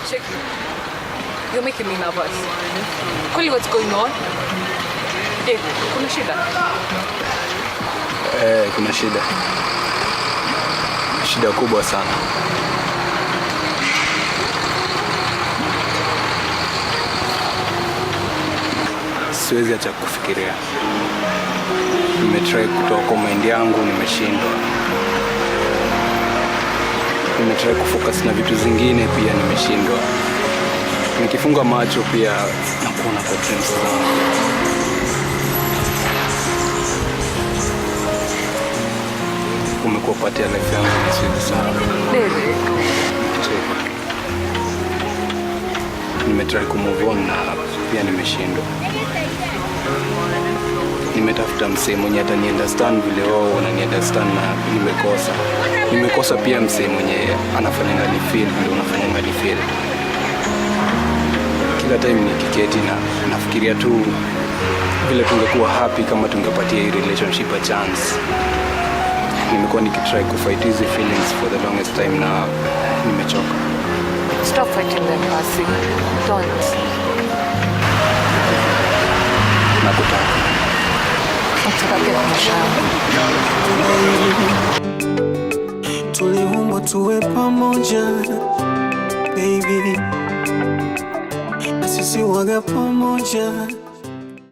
Check. You're making me nervous. Kweli, what's going on? Kuna shida? Kuna shida. Shida kubwa sana. Siwezi acha kufikiria. Nimetry kutoa kwa mind yangu, nimeshindwa. Nimetry kufocus na vitu zingine, pia nimeshindwa. Nikifunga macho pia nakuona kwa dreams zangu. Umekuwa part ya life yangu, siwezi sana. Derek. Nimetry kumove on na pia nimeshindwa. Nimetafuta msee mwenye atani understand vile wao wanani-understand na nimekosa pia msee mwenye anafanya ngali feel vile unafanya ngali feel. Kila time nikiketi na nafikiria tu vile tungekuwa happy kama tungepatia hii relationship a chance. Nimekuwa nikitry kufight hizi feelings for the longest time na nimechoka. Stop fighting them, Percy. Don't. Nakutaka. Nataka pia kumshauri. Tuliumbwa tuwe pamoja, baby. Na sisi waga pamoja.